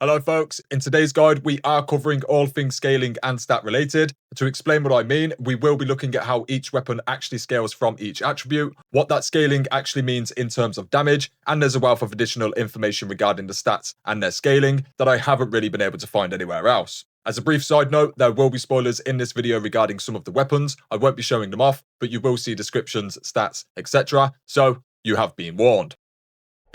Hello folks, in today's guide we are covering all things scaling and stat related. To explain what I mean, we will be looking at how each weapon actually scales from each attribute, what that scaling actually means in terms of damage, and there's a wealth of additional information regarding the stats and their scaling that I haven't really been able to find anywhere else. As a brief side note, there will be spoilers in this video regarding some of the weapons. I won't be showing them off, but you will see descriptions, stats, etc. So you have been warned.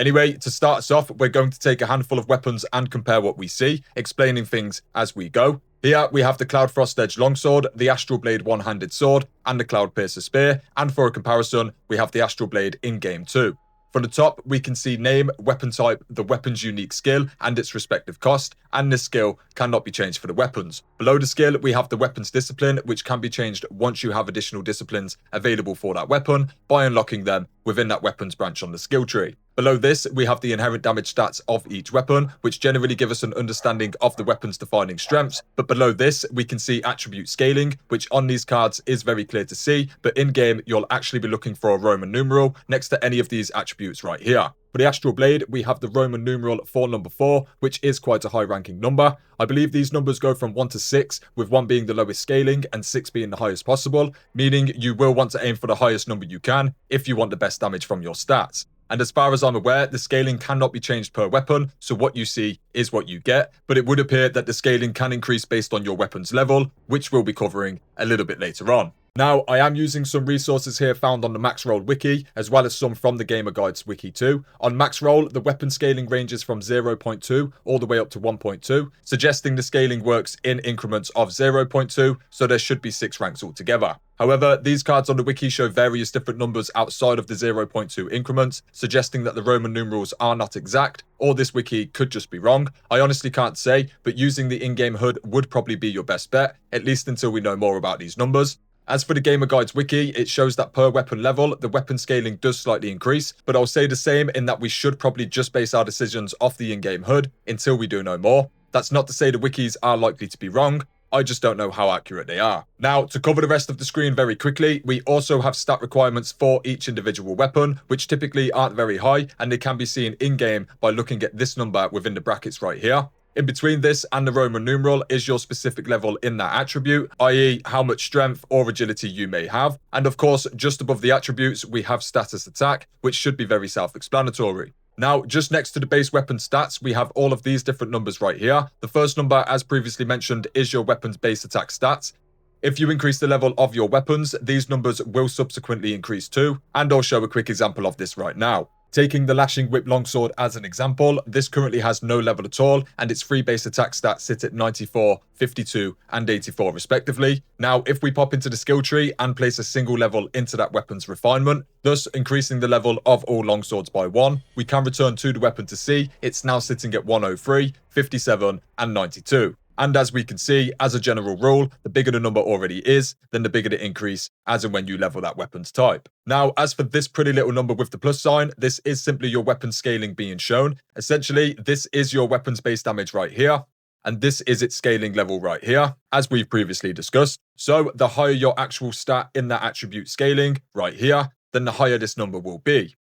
Anyway, to start us off, we're going to take a handful of weapons and compare what we see, explaining things as we go. Here we have the Cloud Frost Edge Longsword, the Astral Blade One-Handed Sword, and the Cloud Piercer Spear, and for a comparison, we have the Astral Blade in Game 2. From the top, we can see name, weapon type, the weapon's unique skill, and its respective cost, and this skill cannot be changed for the weapons. Below the skill, we have the weapon's discipline, which can be changed once you have additional disciplines available for that weapon by unlocking them within that weapon's branch on the skill tree. Below this, we have the inherent damage stats of each weapon, which generally give us an understanding of the weapon's defining strengths. But below this, we can see attribute scaling, which on these cards is very clear to see, but in-game, you'll actually be looking for a Roman numeral next to any of these attributes right here. For the Astral Blade, we have the Roman numeral for number 4, which is quite a high-ranking number. I believe these numbers go from 1 to 6, with 1 being the lowest scaling and 6 being the highest possible, meaning you will want to aim for the highest number you can if you want the best damage from your stats. And as far as I'm aware, the scaling cannot be changed per weapon, so what you see is what you get, but it would appear that the scaling can increase based on your weapon's level, which we'll be covering a little bit later on. Now, I am using some resources here found on the Maxroll wiki, as well as some from the Gamer Guides wiki too. On Maxroll, the weapon scaling ranges from 0.2 all the way up to 1.2, suggesting the scaling works in increments of 0.2, so there should be 6 ranks altogether. However, these cards on the wiki show various different numbers outside of the 0.2 increments, suggesting that the Roman numerals are not exact, or this wiki could just be wrong. I honestly can't say, but using the in-game HUD would probably be your best bet, at least until we know more about these numbers. As for the Gamer Guides wiki, it shows that per weapon level, the weapon scaling does slightly increase, but I'll say the same in that we should probably just base our decisions off the in-game HUD until we do know more. That's not to say the wikis are likely to be wrong, I just don't know how accurate they are. Now, to cover the rest of the screen very quickly, we also have stat requirements for each individual weapon, which typically aren't very high, and they can be seen in-game by looking at this number within the brackets right here. In between this and the Roman numeral is your specific level in that attribute, i.e. how much strength or agility you may have. And of course, just above the attributes, we have status attack, which should be very self-explanatory. Now, just next to the base weapon stats, we have all of these different numbers right here. The first number, as previously mentioned, is your weapon's base attack stats. If you increase the level of your weapons, these numbers will subsequently increase too, and I'll show a quick example of this right now. Taking the Lashing Whip Longsword as an example, this currently has no level at all, and its free base attack stats sit at 94, 52, and 84 respectively. Now, if we pop into the skill tree and place a single level into that weapon's refinement, thus increasing the level of all longswords by 1, we can return to the weapon to see it's now sitting at 103, 57, and 92. And as we can see, as a general rule, the bigger the number already is, then the bigger the increase as and when you level that weapon's type. Now, as for this pretty little number with the plus sign, this is simply your weapon scaling being shown. Essentially, this is your weapon's base damage right here, and this is its scaling level right here, as we've previously discussed. So the higher your actual stat in that attribute scaling right here, then the higher this number will be.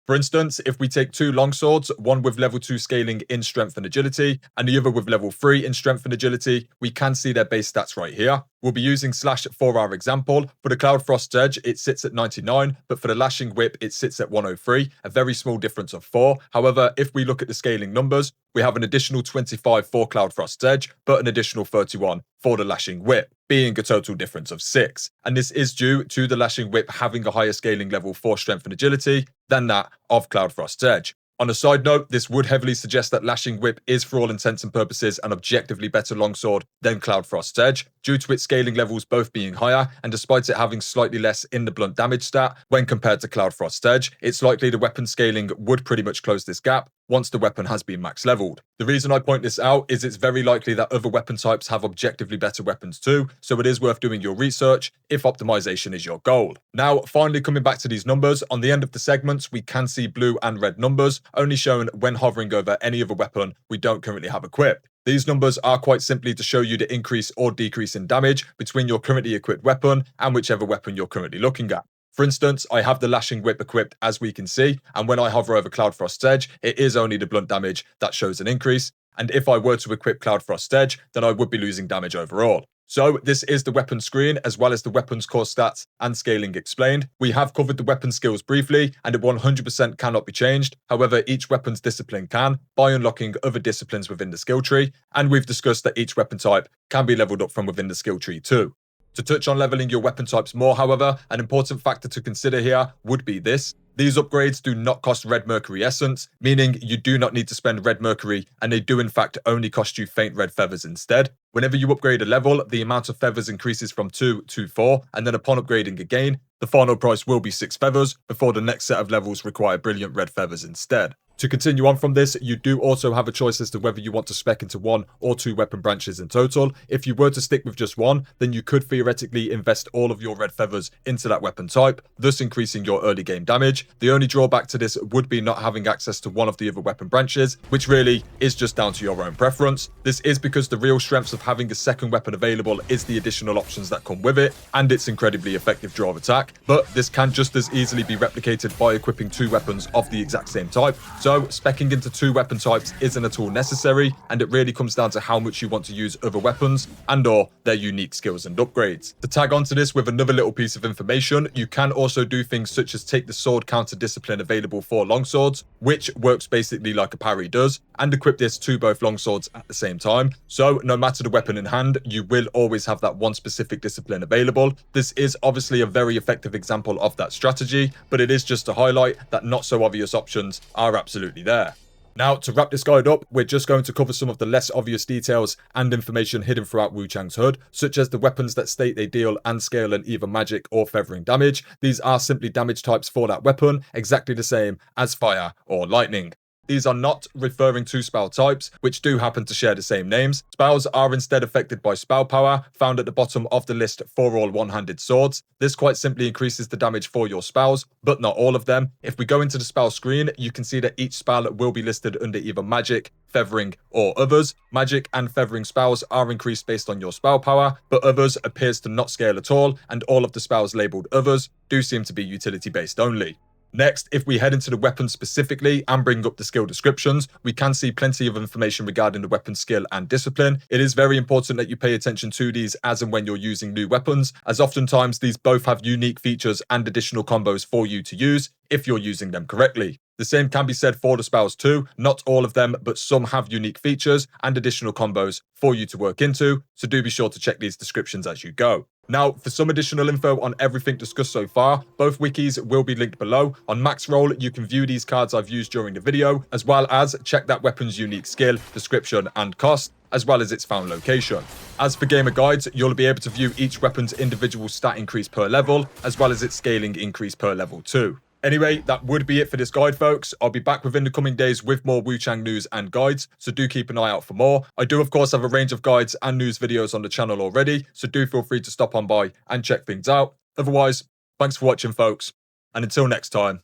For instance, if we take 2 longswords, one with level 2 scaling in strength and agility, and the other with level 3 in strength and agility, we can see their base stats right here. We'll be using Slash for our example. For the Cloud Frost Edge, it sits at 99, but for the Lashing Whip, it sits at 103, a very small difference of 4. However, if we look at the scaling numbers, we have an additional 25 for Cloud Frost Edge, but an additional 31 for the Lashing Whip, being a total difference of 6. And this is due to the Lashing Whip having a higher scaling level for strength and agility than that of Cloud Frost Edge. On a side note, this would heavily suggest that Lashing Whip is for all intents and purposes an objectively better longsword than Cloud Frost Edge, due to its scaling levels both being higher, and despite it having slightly less in the blunt damage stat when compared to Cloud Frost Edge, it's likely the weapon scaling would pretty much close this gap once the weapon has been max leveled. The reason I point this out is it's very likely that other weapon types have objectively better weapons too, so it is worth doing your research if optimization is your goal. Now, finally coming back to these numbers, on the end of the segments we can see blue and red numbers, only shown when hovering over any other weapon we don't currently have equipped. These numbers are quite simply to show you the increase or decrease in damage between your currently equipped weapon and whichever weapon you're currently looking at. For instance, I have the Lashing Whip equipped as we can see, and when I hover over Cloudfrost's edge, it is only the blunt damage that shows an increase, and if I were to equip Cloudfrost's edge, then I would be losing damage overall. So this is the weapon screen, as well as the weapon's core stats and scaling explained. We have covered the weapon skills briefly, and it 100% cannot be changed. However, each weapon's discipline can, by unlocking other disciplines within the skill tree, and we've discussed that each weapon type can be leveled up from within the skill tree too. To touch on leveling your weapon types more, however, an important factor to consider here would be this. These upgrades do not cost red mercury essence, meaning you do not need to spend red mercury, and they do in fact only cost you faint red feathers instead. Whenever you upgrade a level, the amount of feathers increases from 2 to 4, and then upon upgrading again, the final price will be 6 feathers before the next set of levels require brilliant red feathers instead. To continue on from this, you do also have a choice as to whether you want to spec into 1 or 2 weapon branches in total. If you were to stick with just one, then you could theoretically invest all of your red feathers into that weapon type, thus increasing your early game damage. The only drawback to this would be not having access to one of the other weapon branches, which really is just down to your own preference. This is because the real strengths of having a second weapon available is the additional options that come with it, and its incredibly effective draw of attack, but this can just as easily be replicated by equipping 2 weapons of the exact same type. So speccing into 2 weapon types isn't at all necessary, and it really comes down to how much you want to use other weapons and or their unique skills and upgrades. To tag onto this with another little piece of information, you can also do things such as take the sword counter discipline available for longswords, which works basically like a parry does, and equip this to both longswords at the same time. So no matter the weapon in hand, you will always have that one specific discipline available. This is obviously a very effective example of that strategy, but it is just to highlight that not so obvious options are absolutely there. Now, to wrap this guide up, we're just going to cover some of the less obvious details and information hidden throughout Wuchang's HUD, such as the weapons that state they deal and scale an either magic or feathering damage. These are simply damage types for that weapon, exactly the same as fire or lightning. These are not referring to spell types, which do happen to share the same names. Spells are instead affected by spell power, found at the bottom of the list for all one-handed swords. This quite simply increases the damage for your spells, but not all of them. If we go into the spell screen, you can see that each spell will be listed under either magic, feathering, or others. Magic and feathering spells are increased based on your spell power, but others appears to not scale at all, and all of the spells labelled others do seem to be utility based only. Next, if we head into the weapon specifically and bring up the skill descriptions, we can see plenty of information regarding the weapon skill and discipline. It is very important that you pay attention to these as and when you're using new weapons, as oftentimes these both have unique features and additional combos for you to use if you're using them correctly. The same can be said for the spells too. Not all of them, but some have unique features and additional combos for you to work into, so do be sure to check these descriptions as you go. Now, for some additional info on everything discussed so far, both wikis will be linked below. On Max Roll, you can view these cards I've used during the video, as well as check that weapon's unique skill, description, and cost, as well as its found location. As for gamer guides, you'll be able to view each weapon's individual stat increase per level, as well as its scaling increase per level too. Anyway, that would be it for this guide, folks. I'll be back within the coming days with more Wuchang news and guides, so do keep an eye out for more. I do, of course, have a range of guides and news videos on the channel already, so do feel free to stop on by and check things out. Otherwise, thanks for watching, folks, and until next time,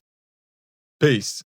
peace.